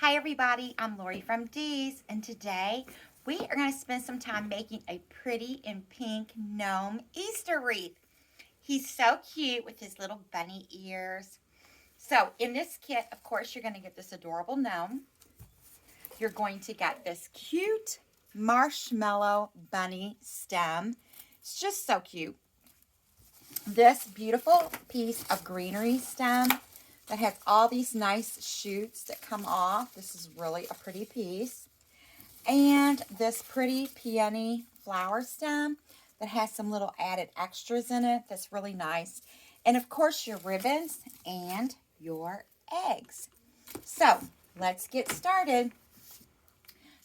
Hi everybody, I'm Lorie from Dee's, and today we are going to spend some time making a pretty and pink gnome Easter wreath. He's so cute with his little bunny ears. So in this kit, of course, you're going to get this adorable gnome. You're going to get this cute marshmallow bunny stem. It's just so cute. This beautiful piece of greenery stem that has all these nice shoots that come off. This is really a pretty piece. And this pretty peony flower stem that has some little added extras in it that's really nice. And of course your ribbons and your eggs. So let's get started.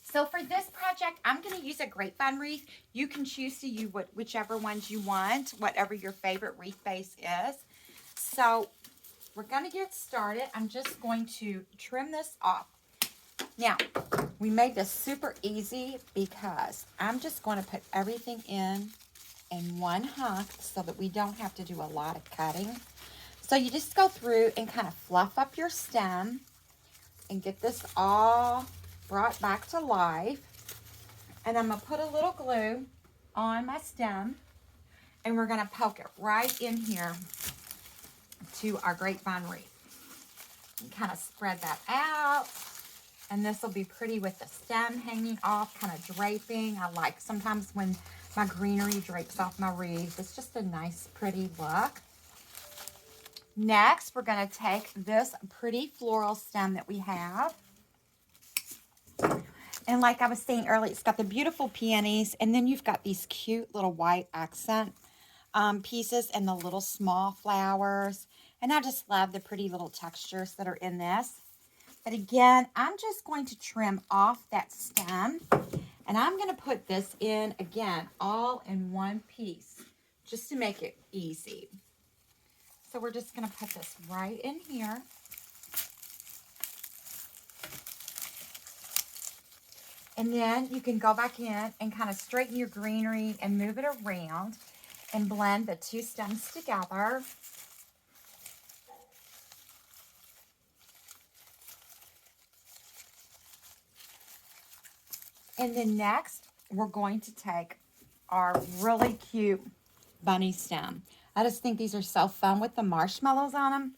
So for this project, I'm going to use a grapevine wreath. You can choose to use whichever ones you want, whatever your favorite wreath base is. So we're going to get started. I'm just going to trim this off. Now, we made this super easy because I'm just going to put everything in one hunk so that we don't have to do a lot of cutting. So you just go through and kind of fluff up your stem and get this all brought back to life. And I'm going to put a little glue on my stem and we're going to poke it right in here to our grapevine wreath. And kind of spread that out. And this will be pretty with the stem hanging off, kind of draping. I like sometimes when my greenery drapes off my wreath. It's just a nice, pretty look. Next, we're going to take this pretty floral stem that we have. And like I was saying earlier, it's got the beautiful peonies. And then you've got these cute little white accent pieces and the little small flowers. And I just love the pretty little textures that are in this. But again, I'm just going to trim off that stem. And I'm going to put this in, again, all in one piece. Just to make it easy. So we're just going to put this right in here. And then you can go back in and kind of straighten your greenery and move it around. And blend the two stems together. And then next, we're going to take our really cute bunny stem. I just think these are so fun with the marshmallows on them.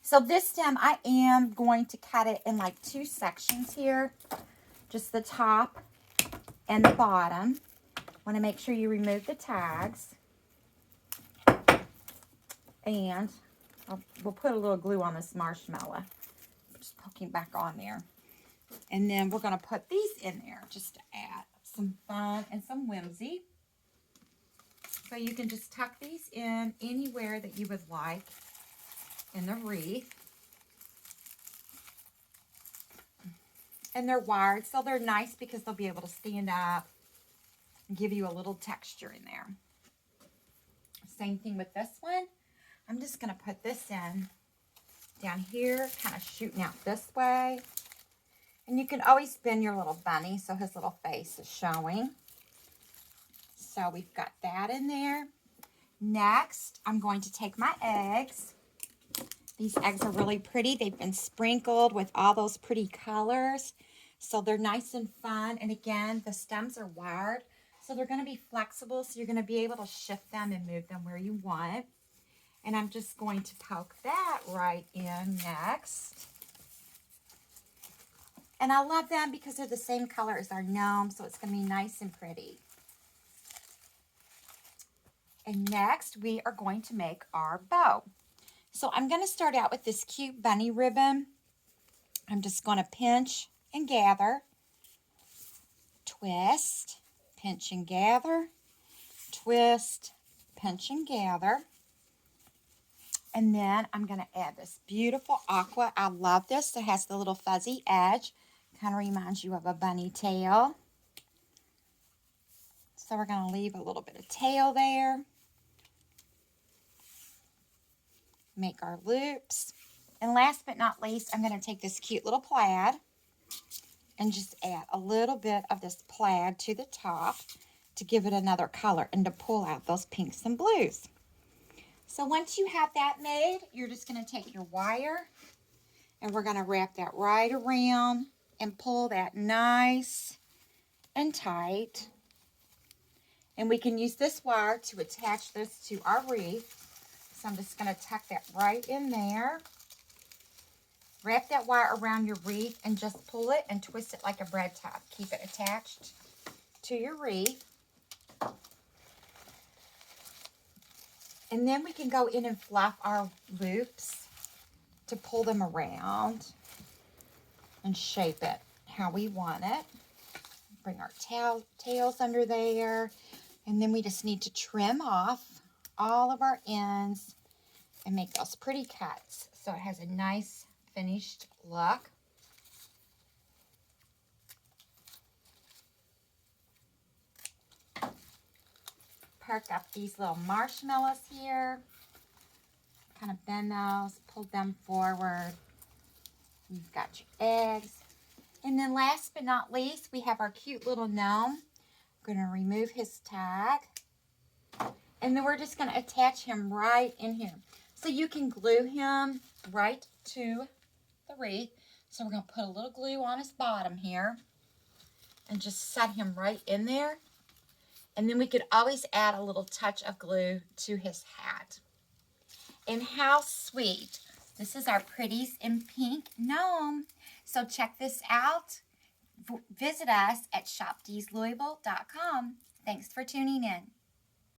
So this stem, I am going to cut it in like two sections here. Just the top and the bottom. Want to make sure you remove the tags. And we'll put a little glue on this marshmallow. Just poking back on there. And then we're going to put these in there just to add some fun and some whimsy. So you can just tuck these in anywhere that you would like in the wreath. And they're wired, so they're nice because they'll be able to stand up and give you a little texture in there. Same thing with this one. I'm just going to put this in down here, kind of shooting out this way. And you can always spin your little bunny so his little face is showing. So we've got that in there. Next, I'm going to take my eggs. These eggs are really pretty. They've been sprinkled with all those pretty colors. So they're nice and fun. And again, the stems are wired. So they're going to be flexible. So you're going to be able to shift them and move them where you want. And I'm just going to poke that right in next. And I love them because they're the same color as our gnome. So it's going to be nice and pretty. And next, we are going to make our bow. So I'm going to start out with this cute bunny ribbon. I'm just going to pinch and gather, twist, pinch and gather, twist, pinch and gather. And then I'm going to add this beautiful aqua. I love this. It has the little fuzzy edge. Kind of reminds you of a bunny tail. So we're going to leave a little bit of tail there. Make our loops. And last but not least, I'm going to take this cute little plaid and just add a little bit of this plaid to the top to give it another color and to pull out those pinks and blues. So once you have that made, you're just going to take your wire And we're going to wrap that right around and pull that nice and tight. And we can use this wire to attach this to our wreath. So I'm just going to tuck that right in there. Wrap that wire around your wreath and just pull it and twist it like a bread top. Keep it attached to your wreath. And then we can go in and fluff our loops to pull them around and shape it how we want it. Bring our tails under there. And then we just need to trim off all of our ends and make those pretty cuts so it has a nice finished look. Perk up these little marshmallows here. Kind of bend those, pull them forward. You've got your eggs. And then last but not least, we have our cute little gnome. I'm going to remove his tag. And then we're just going to attach him right in here. So you can glue him right to the wreath. So we're going to put a little glue on his bottom here. And just set him right in there. And then we could always add a little touch of glue to his hat. And how sweet. This is our Pretties in Pink gnome. So check this out. Visit us at shopdeeslouisville.com. Thanks for tuning in.